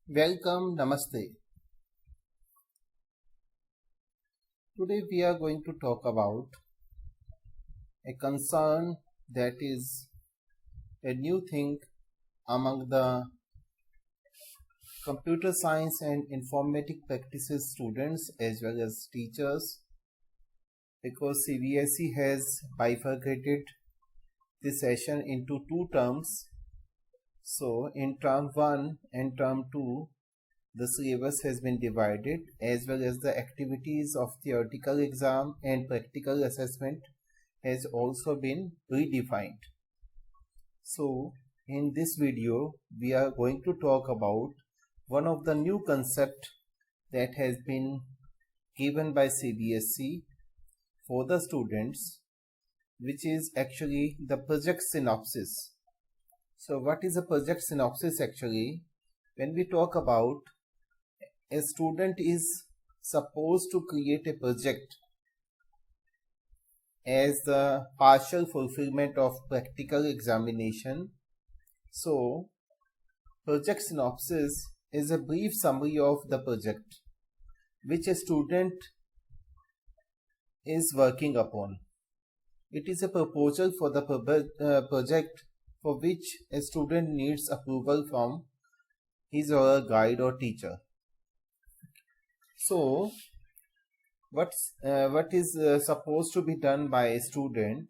Welcome, Namaste. Today we are going to talk about a concern that is a new thing among the computer science and informatic practices students as well as teachers, because CBSE has bifurcated this session into two terms. So in term 1 and term 2, the syllabus has been divided, as well as the activities of theoretical exam and practical assessment has also been redefined. So in this video we are going to talk about one of the new concept that has been given by CBSE for the students, which is actually the project synopsis. So what is a project synopsis actually? When we talk about a student is supposed to create a project as the partial fulfillment of practical examination. So project synopsis is a brief summary of the project which a student is working upon. It is a proposal for the project for which a student needs approval from his or her guide or teacher. So what is supposed to be done by a student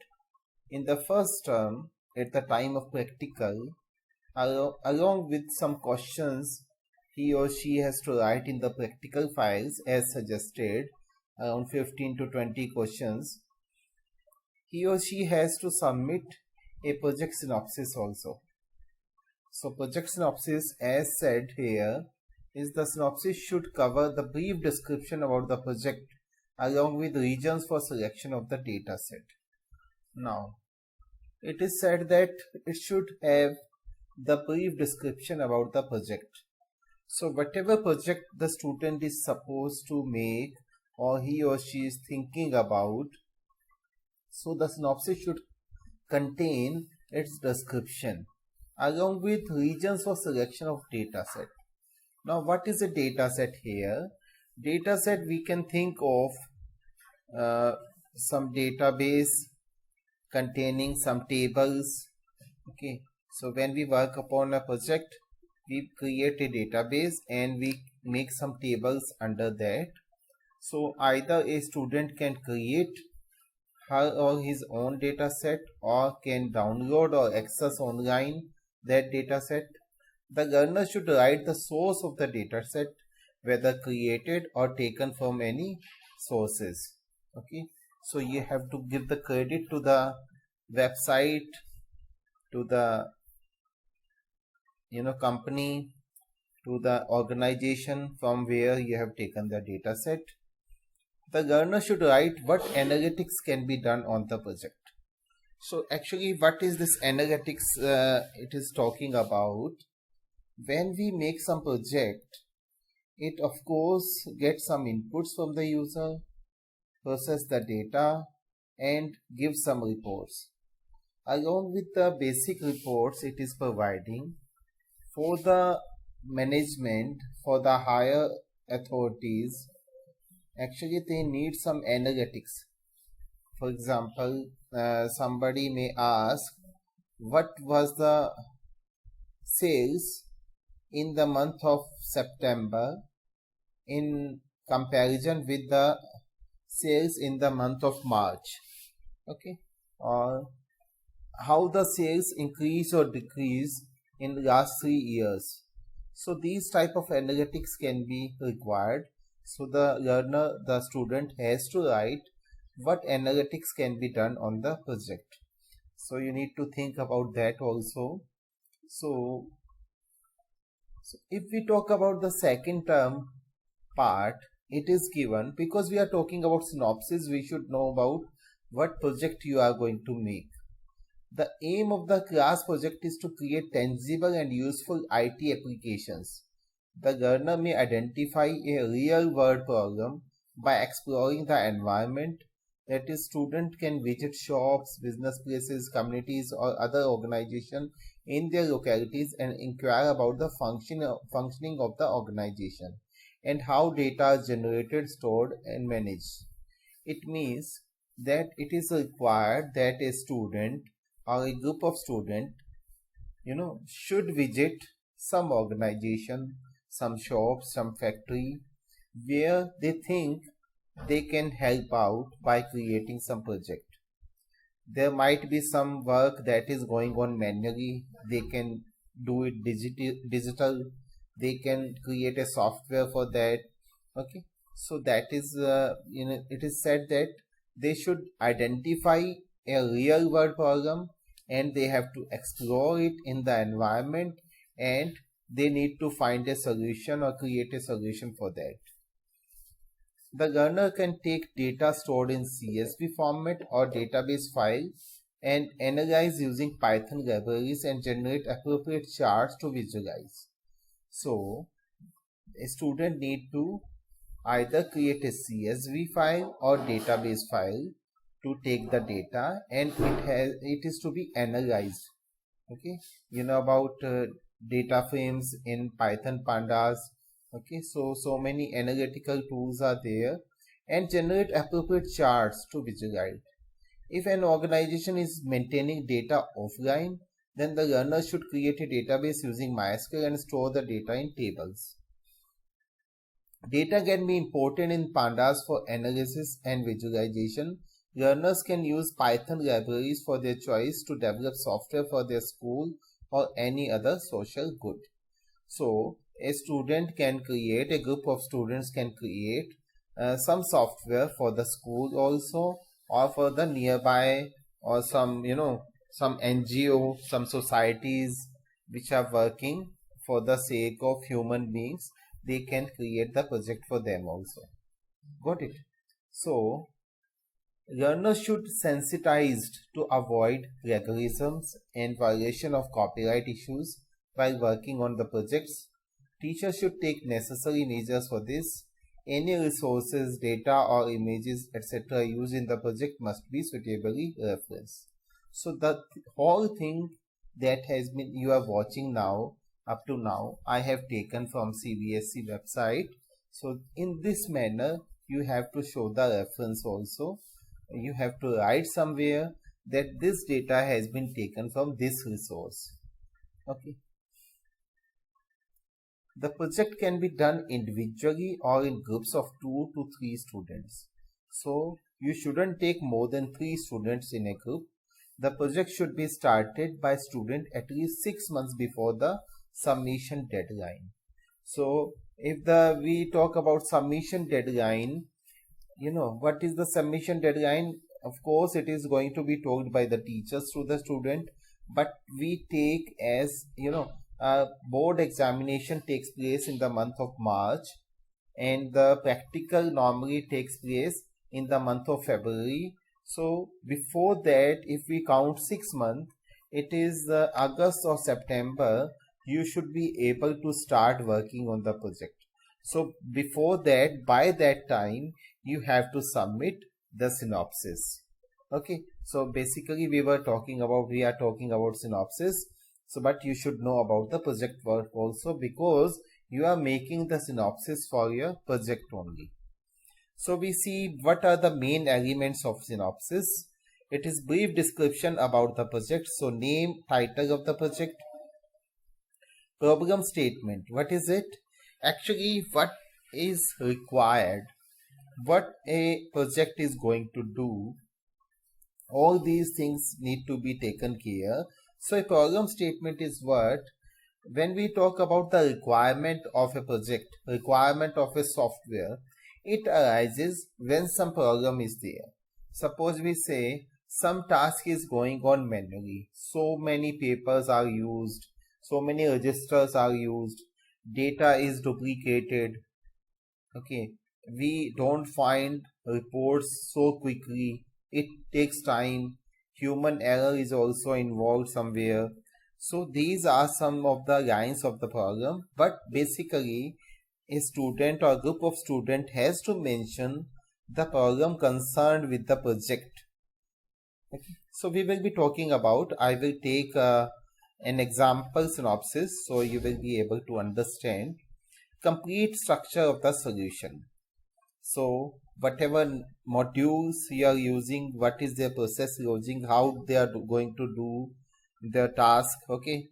in the first term at the time of practical, along with some questions he or she has to write in the practical files as suggested, around 15 to 20 questions. He or she has to submit a project synopsis also. So project synopsis, as said here, is the synopsis should cover the brief description about the project along with reasons for selection of the data set. Now, it is said that it should have the brief description about the project. So whatever project the student is supposed to make or he or she is thinking about, so the synopsis should contain its description along with reasons for selection of data set. Now what is a data set here? Data set, we can think of some database containing some tables. Okay, so when we work upon a project, we create a database and we make some tables under that. So either a student can create her or his own data set or can download or access online that data set. The learner should write the source of the data set, whether created or taken from any sources. Okay, so you have to give the credit to the website, to the company, to the organization from where you have taken the data set. The learner should write what analytics can be done on the project. So actually, what is this analytics it is talking about? When we make some project, it of course gets some inputs from the user, process the data and give some reports. Along with the basic reports it is providing, for the management, for the higher authorities, actually they need some analytics. For example, somebody may ask, what was the sales in the month of September in comparison with the sales in the month of March? Okay, or how the sales increase or decrease in the last 3 years. So these type of analytics can be required. So the learner, the student has to write what analytics can be done on the project. So you need to think about that also. So if we talk about the second term part, it is given because we are talking about synopsis, we should know about what project you are going to make. The aim of the class project is to create tangible and useful IT applications. The learner may identify a real-world problem by exploring the environment, That is, student can visit shops, business places, communities, or other organizations in their localities and inquire about the functioning of the organization and how data is generated, stored, and managed. It means that it is required that a student or a group of students, should visit some organization, some shop, some factory, where they think they can help out by creating some project. There might be some work that is going on manually. They can do it digital. They can create a software for that. Okay, so that is it is said that they should identify a real world problem and they have to explore it in the environment, and they need to find a solution or create a solution for that. The learner can take data stored in CSV format or database file and analyze using Python libraries and generate appropriate charts to visualize. So, a student need to either create a CSV file or database file to take the data, and it is to be analyzed. Okay, you know about data frames in Python pandas. Okay, so many analytical tools are there, and generate appropriate charts to visualize. If an organization is maintaining data offline, then the learner should create a database using MySQL and store the data in tables. Data can be imported in pandas for analysis and visualization. Learners can use Python libraries for their choice to develop software for their school or any other social good. So, a group of students can create some software for the school also, or for the nearby, or some NGO, some societies which are working for the sake of human beings. They can create the project for them also. Got it? So, learners should sensitized to avoid plagiarisms and violation of copyright issues while working on the projects. Teachers should take necessary measures for this. Any resources, data or images, etc. used in the project must be suitably referenced. So the whole thing that has been you are watching now, up to now, I have taken from CBSE website. So in this manner, you have to show the reference also. You have to write somewhere that this data has been taken from this resource. Okay. The project can be done individually or in groups of 2 to 3 students. So you shouldn't take more than 3 students in a group. The project should be started by student at least 6 months before the submission deadline. So if we talk about submission deadline, what is the submission deadline? Of course, it is going to be told by the teachers to the student, but we take as board examination takes place in the month of March, and the practical normally takes place in the month of February. So before that, if we count 6 months, it is August or September, you should be able to start working on the project. So before that, by that time, you have to submit the synopsis. Okay, so basically we are talking about synopsis. So but you should know about the project work also, because you are making the synopsis for your project only. So we see what are the main elements of synopsis. It is brief description about the project. So name, title of the project. Problem statement. What is it? Actually, what is required, what a project is going to do, all these things need to be taken care. So a problem statement is what? When we talk about the requirement of a project, requirement of a software, it arises when some problem is there. Suppose we say some task is going on manually. So many papers are used, so many registers are used, data is duplicated. Okay, we don't find reports so quickly. It takes time. Human error is also involved somewhere. So these are some of the lines of the problem. But basically, a student or group of students has to mention the program concerned with the project. Okay. So we will be talking about, I will take an example synopsis so you will be able to understand complete structure of the solution. So whatever modules you are using, what is their process using, how they are going to do the task, okay,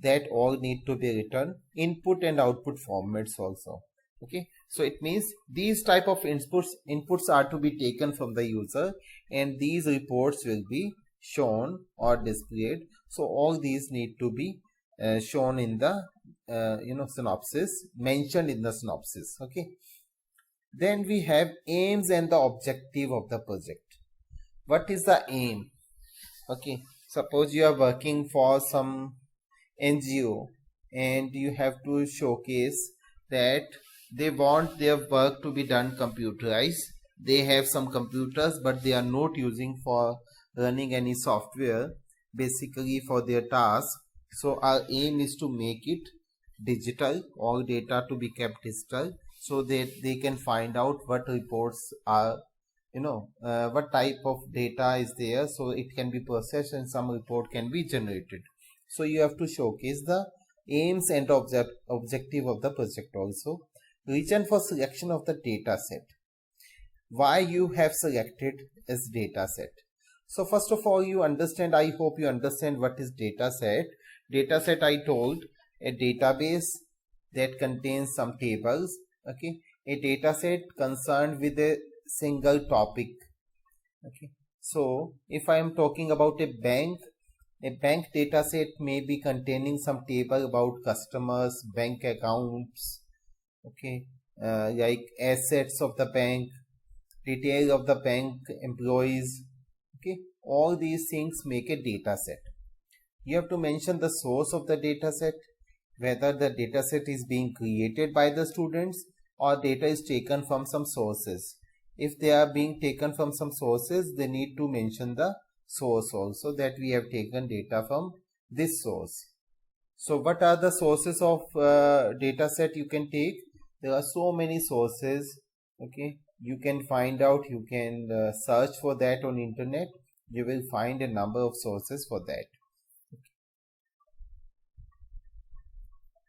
that all need to be written, input and output formats also. Okay, so it means these type of inputs are to be taken from the user, and these reports will be shown or displayed. So all these need to be shown in the synopsis, mentioned in the synopsis. Okay, then we have aims and the objective of the project. What is the aim? Okay, suppose you are working for some NGO and you have to showcase that they want their work to be done computerized. They have some computers but they are not using for running any software basically for their task. So our aim is to make it digital, all data to be kept digital, so that they can find out what reports are, what type of data is there, so it can be processed and some report can be generated. So you have to showcase the aims and objective of the project also. Reason for selection of the data set. Why you have selected as data set. So first of all, you understand, I hope you understand what is data set. Data set, I told, a database that contains some tables. Okay, a data set concerned with a single topic. Okay, so if I am talking about a bank data set may be containing some table about customers, bank accounts, okay, like assets of the bank, detail of the bank employees. Okay, all these things make a data set. You have to mention the source of the data set, whether the data set is being created by the students or data is taken from some sources. If they are being taken from some sources, they need to mention the source also, that we have taken data from this source. So what are the sources of data set you can take? There are so many sources. Okay, you can find out, you can search for that on internet. You will find a number of sources for that.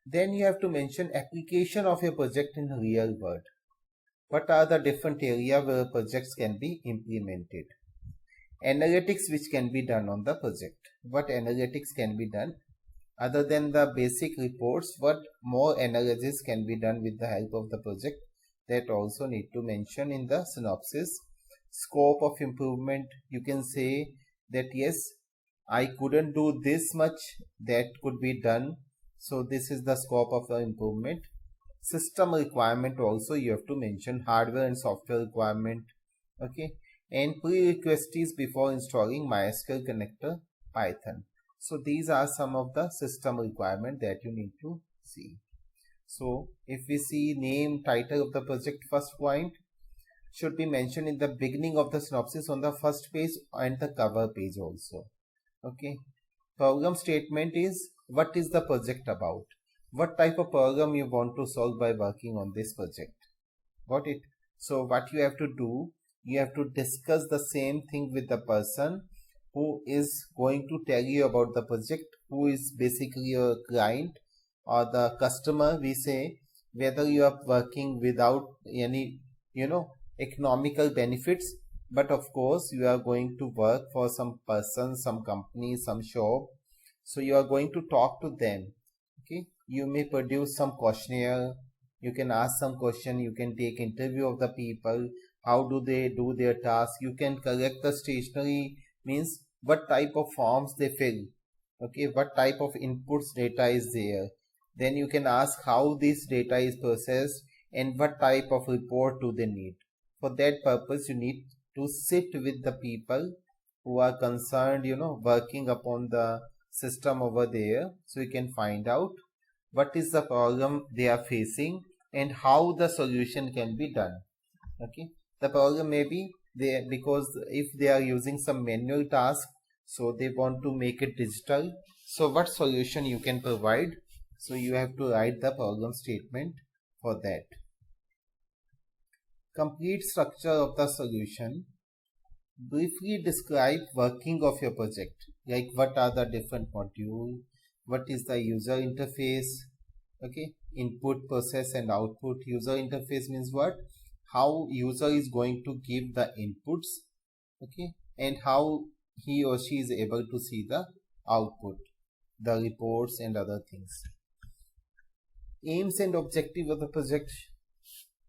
Then you have to mention application of a project in the real world. What are the different areas where projects can be implemented? Analytics which can be done on the project. What analytics can be done? Other than the basic reports, what more analysis can be done with the help of the project? That also need to mention in the synopsis. Scope of improvement, you can say that yes, I couldn't do this much, that could be done. So this is the scope of the improvement. System requirement also you have to mention, hardware and software requirement. Okay, and prerequisites before installing MySQL connector Python. So these are some of the system requirement that you need to see. So if we see name, title of the project, first point should be mentioned in the beginning of the synopsis on the first page and the cover page also. Okay, program statement is what is the project about, what type of program you want to solve by working on this project. Got it? So what you have to do, you have to discuss the same thing with the person who is going to tell you about the project, who is basically a client or the customer, we say, whether you are working without any economical benefits, but of course you are going to work for some person, some company, some shop, so you are going to talk to them. Okay, you may produce some questionnaire, you can ask some question, you can take interview of the people, how do they do their task, you can collect the stationery, means what type of forms they fill, okay, what type of inputs data is there, then you can ask how this data is processed and what type of report do they need. For that purpose you need to sit with the people who are concerned, working upon the system over there, so you can find out what is the problem they are facing and how the solution can be done. Okay, the problem may be there because if they are using some manual task, so they want to make it digital, so what solution you can provide, so you have to write the problem statement for that. Complete structure of the solution. Briefly describe working of your project, like what are the different modules, what is the user interface, okay, input, process and output. User interface means what? How user is going to give the inputs, okay, and how he or she is able to see the output, the reports and other things. Aims and objective of the project.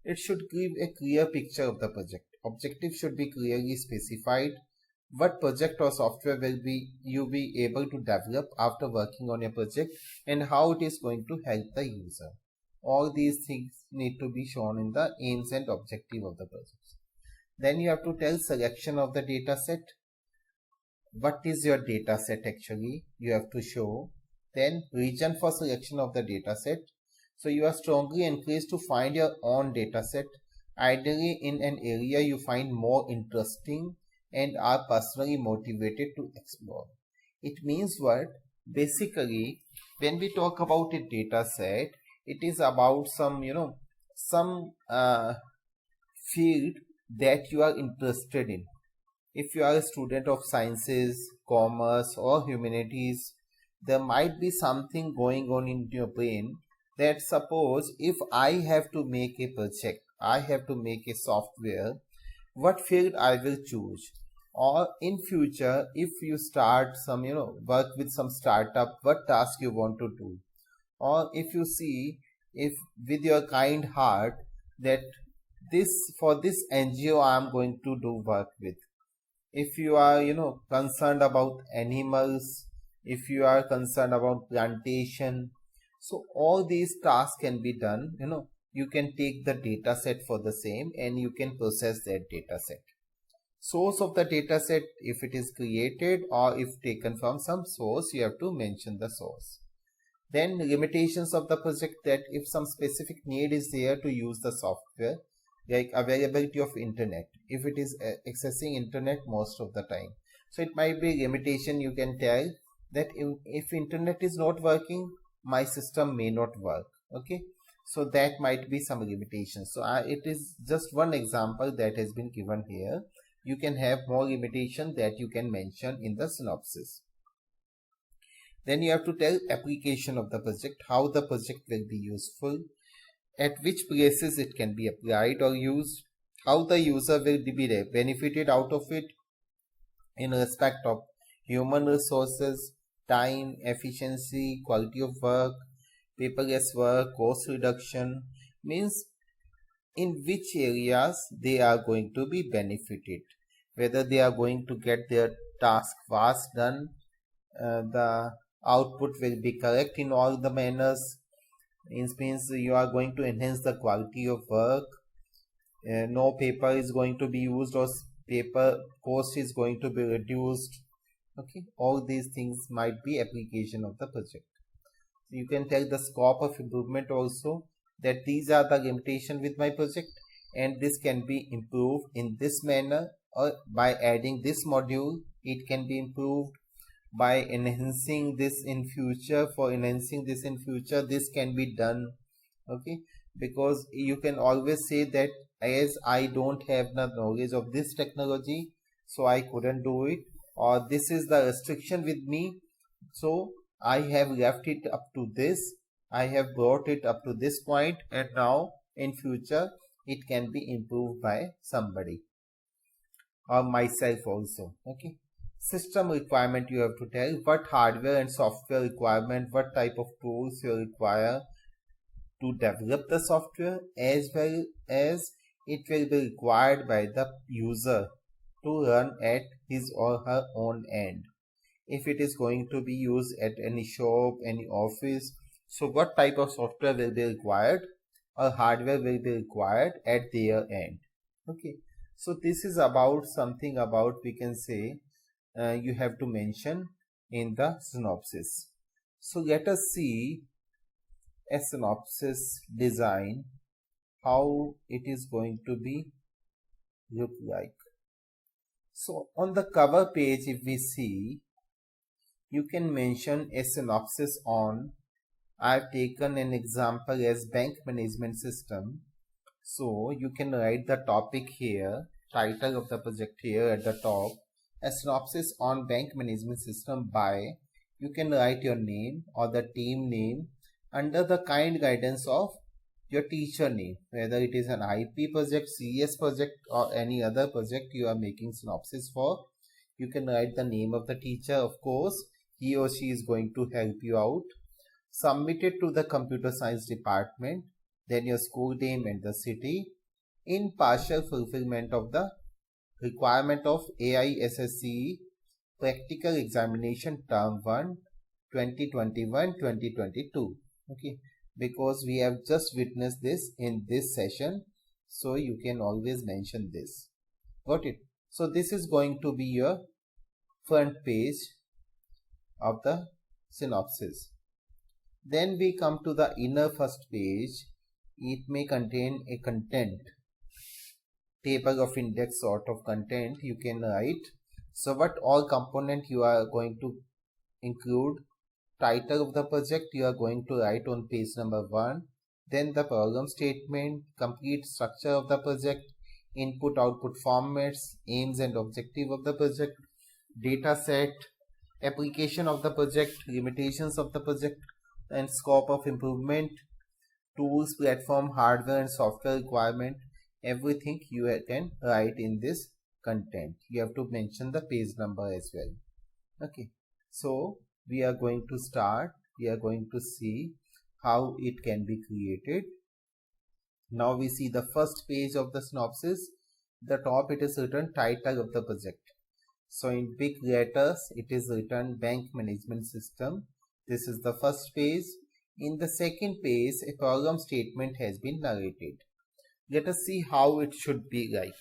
It should give a clear picture of the project. Objective should be clearly specified. What project or software will you be able to develop after working on a project, and how it is going to help the user. All these things need to be shown in the aims and objective of the project. Then you have to tell selection of the data set. What is your data set actually? You have to show. Then region for selection of the data set. So you are strongly encouraged to find your own data set, ideally in an area you find more interesting and are personally motivated to explore. It means what? Basically, when we talk about a data set, it is about some field that you are interested in. If you are a student of sciences, commerce or humanities, there might be something going on in your brain that suppose if I have to make a project, I have to make a software, what field I will choose. Or in future, if you start some, work with some startup, what task you want to do. Or if you see, if with your kind heart that for this NGO I am going to do work with. If you are, concerned about animals, if you are concerned about plantation, so all these tasks can be done. You can take the data set for the same and you can process that data set. Source of the data set, if it is created or if taken from some source, you have to mention the source. Then limitations of the project, that if some specific need is there to use the software, like availability of internet, if it is accessing internet most of the time, so it might be limitation. You can tell that if internet is not working, my system may not work, okay. So that might be some limitations. So it is just one example that has been given here. You can have more limitation that you can mention in the synopsis. Then you have to tell application of the project, how the project will be useful, at which places it can be applied or used, how the user will be benefited out of it in respect of human resources, time, efficiency, quality of work, paperless work, cost reduction, means in which areas they are going to be benefited, whether they are going to get their task fast done, the output will be correct in all the manners. It means you are going to enhance the quality of work, no paper is going to be used or paper cost is going to be reduced, okay. All these things might be application of the project. You can tell the scope of improvement also, that these are the limitation with my project and this can be improved in this manner, or by adding this module it can be improved, by enhancing this in future. For enhancing this in future, this can be done, okay. Because you can always say that as I don't have the knowledge of this technology, so I couldn't do it, or this is the restriction with me, so I have left it up to this, I have brought it up to this point, and now in future it can be improved by somebody or myself also, okay. System requirement, you have to tell what hardware and software requirement, what type of tools you require to develop the software, as well as it will be required by the user to run at his or her own end. If it is going to be used at any shop, any office, so what type of software will be required or hardware will be required at their end, okay. So this is about something about, we can say, you have to mention in the synopsis. So let us see a synopsis design, how it is going to be look like. So on the cover page, if we see, you can mention a synopsis on, I've taken an example as bank management system. So you can write the topic here, title of the project here at the top, a synopsis on bank management system by, you can write your name or the team name under the kind guidance of your teacher name, whether it is an IP project, CS project or any other project you are making synopsis for. You can write the name of the teacher, of course, he or she is going to help you out. Submit it to the computer science department, then your school name and the city, in partial fulfillment of the requirement of AISSCE Practical Examination Term 1 2021-2022. Okay, because we have just witnessed this in this session, so you can always mention this. Got it? So this is going to be your front page of the synopsis. Then we come to the inner first page. It may contain a content, table of index sort of content you can write. So what all component you are going to include, title of the project you are going to write on page number 1, then the problem statement, complete structure of the project, input output formats, aims and objective of the project, data set, application of the project, limitations of the project and scope of improvement, tools, platform, hardware and software requirement. Everything you can write in this content. You have to mention the page number as well. Okay, so we are going to start. We are going to see how it can be created. Now we see the first page of the synopsis. The top it is written title of the project. So in big letters it is written bank management system. This is the first page. In the second page a problem statement has been narrated. Let us see how it should be like.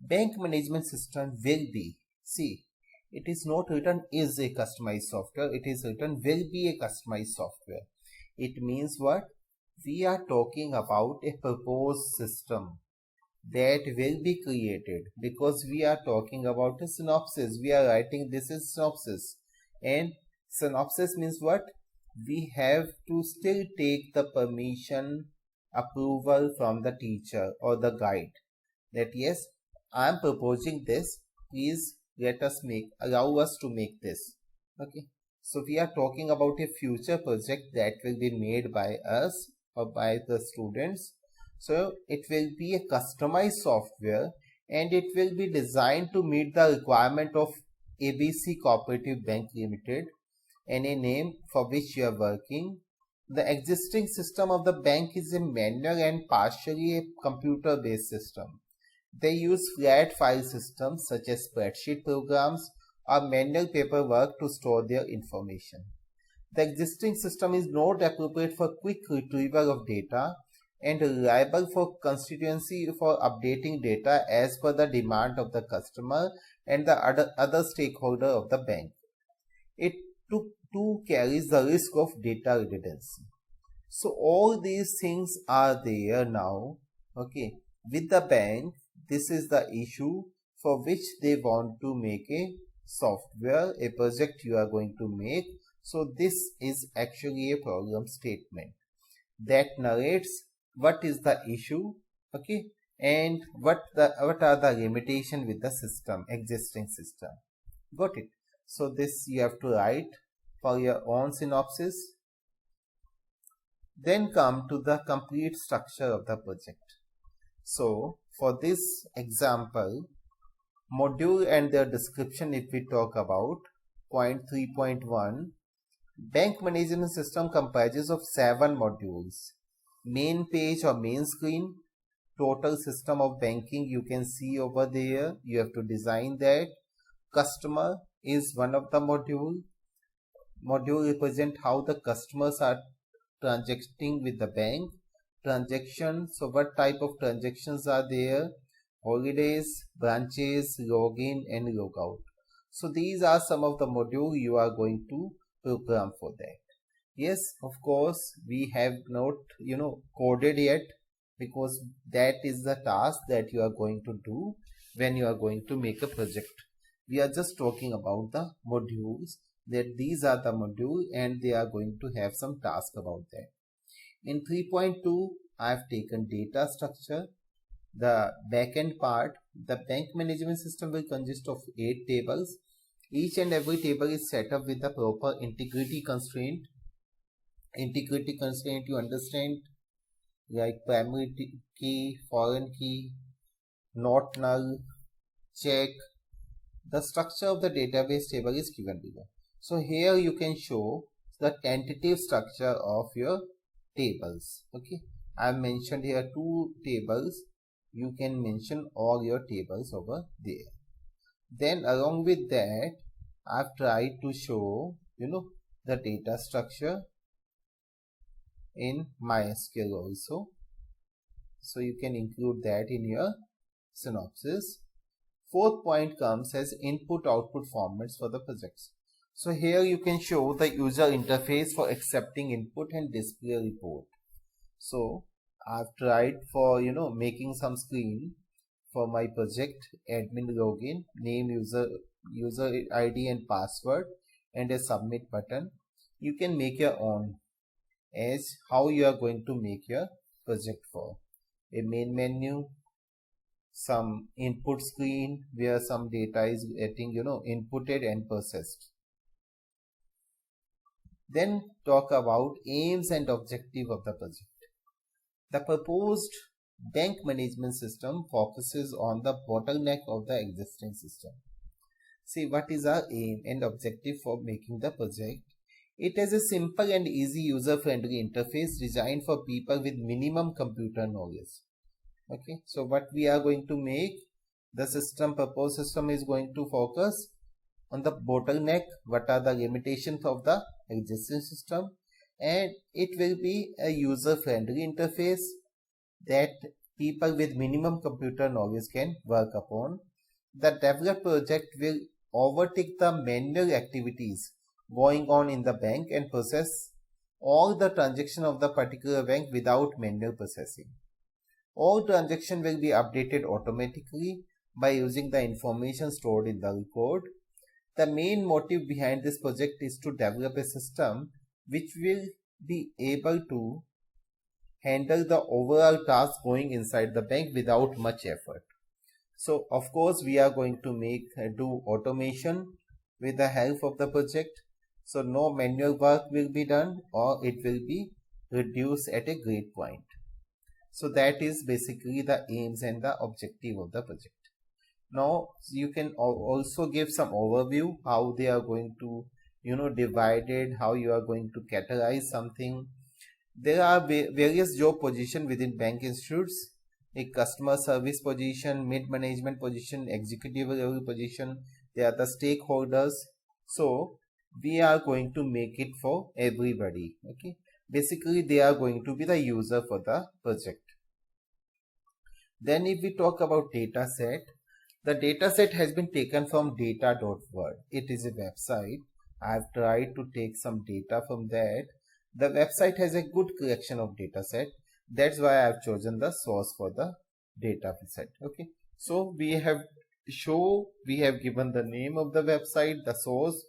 Bank management system will be, see, it is not written is a customized software, it is written will be a customized software. It means what? We are talking about a proposed system that will be created, because we are talking about a synopsis. We are writing this is synopsis, and synopsis means what? We have to still take the permission, approval from the teacher or the guide that yes, I am proposing this, please allow us to make this. Okay, so we are talking about a future project that will be made by us or by the students. So it will be a customized software and it will be designed to meet the requirement of ABC Cooperative Bank Limited, any name for which you are working. The existing system of the bank is a manual and partially a computer based system. They use flat file systems such as spreadsheet programs or manual paperwork to store their information. The existing system is not appropriate for quick retrieval of data and reliable for constituency for updating data as per the demand of the customer and the other stakeholder of the bank. It too carries the risk of data redundancy. So all these things are there now. Okay, with the bank, this is the issue for which they want to make a software, a project you are going to make. So this is actually a problem statement that narrates what is the issue, okay, and what are the limitations with the system, existing system. Got it? So this you have to write for your own synopsis. Then come to the complete structure of the project. So for this example, module and their description, if we talk about point 3.1, bank management system comprises of 7 modules. Main page or main screen, total system of banking you can see over there. You have to design that. Customer is one of the module represent how the customers are transacting with the bank. Transactions, so what type of transactions are there? Holidays, branches, login and logout. So these are some of the modules you are going to program for that. Yes, of course, we have not coded yet, because that is the task that you are going to do when you are going to make a project. We are just talking about the modules, that these are the modules and they are going to have some task about that. In 3.2, I have taken data structure. The backend part, the bank management system will consist of 8 tables. Each and every table is set up with the proper integrity constraint. Integrity constraint, you understand, like primary key, foreign key, not null, check. The structure of the database table is given below. So here you can show the tentative structure of your tables. Okay, I have mentioned here 2 tables. You can mention all your tables over there. Then along with that, I have tried to show the data structure in MySQL also. So you can include that in your synopsis. Fourth point comes as input-output formats for the projects. So here you can show the user interface for accepting input and display a report. So I've tried for making some screen for my project, admin login, name, user ID and password, and a submit button. You can make your own as how you are going to make your project for. A main menu, some input screen where some data is getting inputted and processed. Then talk about aims and objective of the project. The proposed bank management system focuses on the bottleneck of the existing system. See, what is our aim and objective for making the project? It has a simple and easy user-friendly interface designed for people with minimum computer knowledge. Okay, so what we are going to make, the proposed system is going to focus on the bottleneck, what are the limitations of the existing system, and it will be a user-friendly interface that people with minimum computer knowledge can work upon. The developed project will overtake the manual activities going on in the bank and process all the transactions of the particular bank without manual processing. All transactions will be updated automatically by using the information stored in the record. The main motive behind this project is to develop a system which will be able to handle the overall task going inside the bank without much effort. So of course we are going to do automation with the help of the project. So no manual work will be done, or it will be reduced at a great point. So that is basically the aims and the objective of the project. Now you can also give some overview how they are going to divided, how you are going to categorize something. There are various job positions within bank institutes: a customer service position, mid management position, executive level position. They are the stakeholders. So we are going to make it for everybody. Okay, basically they are going to be the user for the project. Then if we talk about data set, the data set has been taken from data.world. It is a website. I have tried to take some data from that. The website has a good collection of data set. That's why I have chosen the source for the data set. Okay, so we have given the name of the website, the source.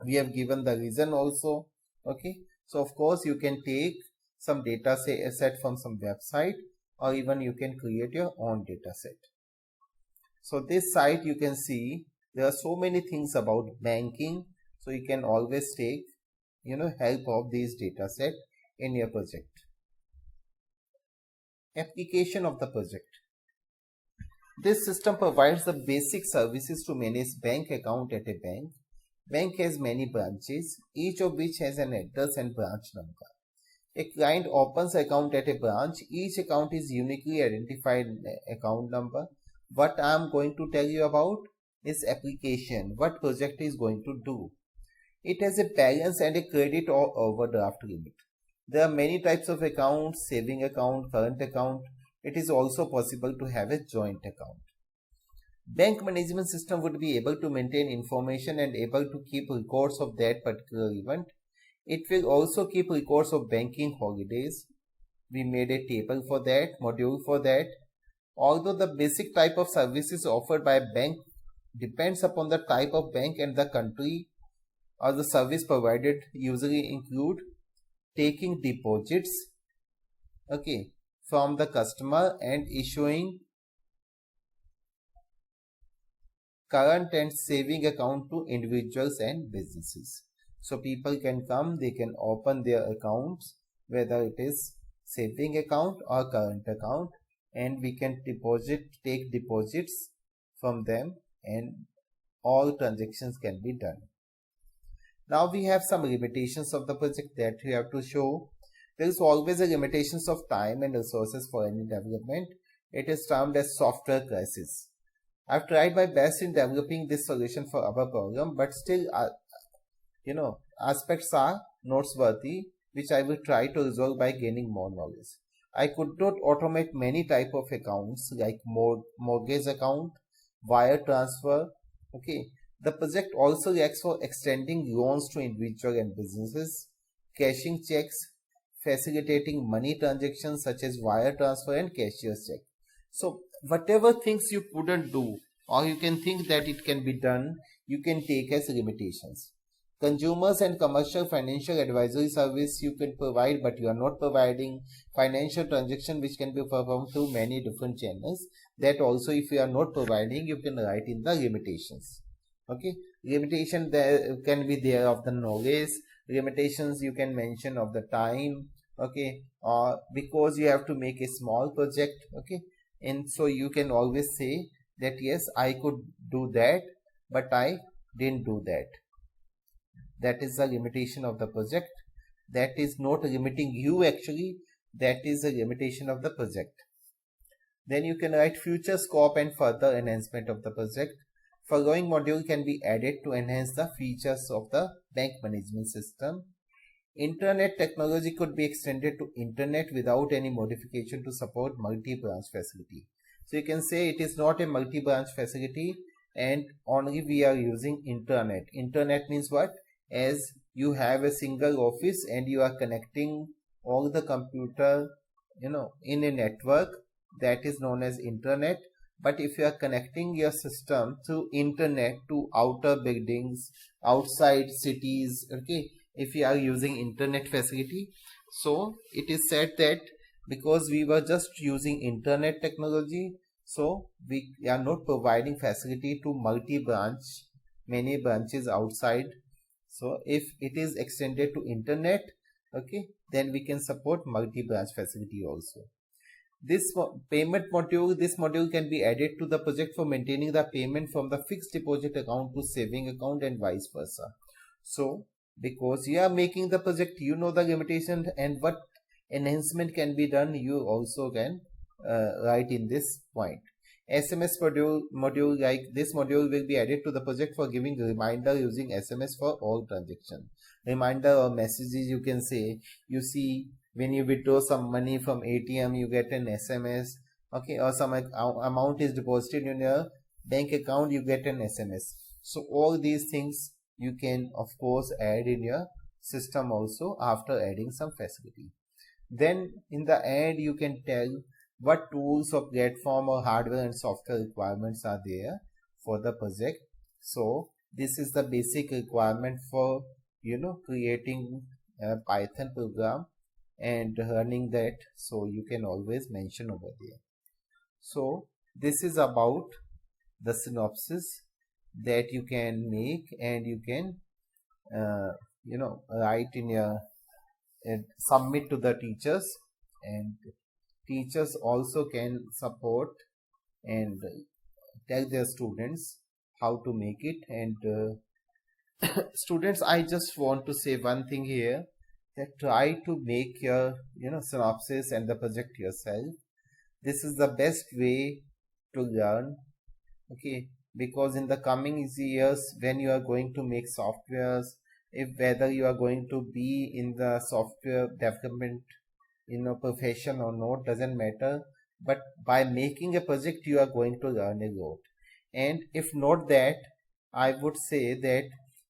We have given the reason also. Okay, so of course you can take some data set from some website, or even you can create your own data set. So this site, you can see there are so many things about banking. So you can always take help of these data set in your project. Application of the project. This system provides the basic services to manage bank account at a bank. Bank has many branches, each of which has an address and branch number. A client opens account at a branch. Each account is uniquely identified account number. What I am going to tell you about is application, what project is going to do. It has a balance and a credit or overdraft limit. There are many types of accounts: saving account, current account. It is also possible to have a joint account. Bank management system would be able to maintain information and able to keep records of that particular event. It will also keep records of banking holidays. We made a table for that, module for that. Although the basic type of services offered by a bank depends upon the type of bank and the country, or the service provided usually include taking deposits, okay, from the customer and issuing current and saving account to individuals and businesses. So people can come, they can open their accounts, whether it is saving account or current account, and we can take deposits from them, and all transactions can be done. Now we have some limitations of the project that we have to show. There is always a limitations of time and resources for any development. It is termed as software crisis. I've tried my best in developing this solution for our problem, but still, aspects are noteworthy, which I will try to resolve by gaining more knowledge. I could not automate many type of accounts like mortgage account, wire transfer. Okay, the project also lacks for extending loans to individual and businesses, cashing checks, facilitating money transactions such as wire transfer and cashier's check. So whatever things you couldn't do, or you can think that it can be done, you can take as limitations. Consumers and commercial financial advisory service you can provide, but you are not providing. Financial transaction which can be performed through many different channels, that also if you are not providing, you can write in the limitations. Okay, limitation there can be there of the knowledge, limitations you can mention of the time. Okay, or because you have to make a small project. Okay, and so you can always say that yes, I could do that, but I didn't do that. That is the limitation of the project. That is not limiting you actually, that is a limitation of the project. Then you can write future scope and further enhancement of the project. Following module can be added to enhance the features of the bank management system. Internet technology could be extended to internet without any modification to support multi-branch facility. So you can say it is not a multi-branch facility and only we are using internet. Internet means what? As you have a single office and you are connecting all the computer, in a network, that is known as internet. But if you are connecting your system through internet to outer buildings, outside cities, okay, if you are using internet facility, so it is said that because we were just using internet technology, so we are not providing facility to multi-branch, many branches outside. So if it is extended to internet, okay, then we can support multi-branch facility also. This payment module, this module can be added to the project for maintaining the payment from the fixed deposit account to saving account and vice versa. So because you are making the project, you know the limitation and what enhancement can be done, you also can write in this point. SMS module like this module will be added to the project for giving reminder using SMS for all transactions. Reminder or messages, you can say, you see when you withdraw some money from ATM, you get an SMS, okay, or some amount is deposited in your bank account, you get an SMS. So all these things you can of course add in your system also after adding some facility. Then in the end you can tell what tools or platform or hardware and software requirements are there for the project. So this is the basic requirement for creating a Python program and running that, so you can always mention over there. So this is about the synopsis that you can make and you can write in your and submit to the teachers, and teachers also can support and tell their students how to make it. And students, I just want to say one thing here, that try to make your synopsis and the project yourself. This is the best way to learn, okay, because in the coming years when you are going to make softwares, if whether you are going to be in the software development profession or not, doesn't matter, but by making a project you are going to learn a lot. And if not that, I would say that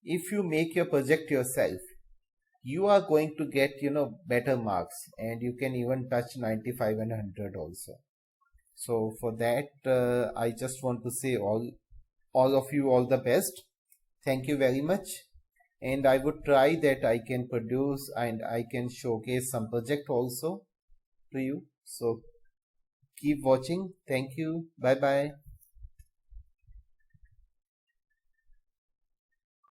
if you make your project yourself, you are going to get better marks, and you can even touch 95 and 100 also. So for that I just want to say all of you all the best. Thank you very much, and I would try that I can produce and I can showcase some project also. to you. So keep watching. Thank you. Bye bye.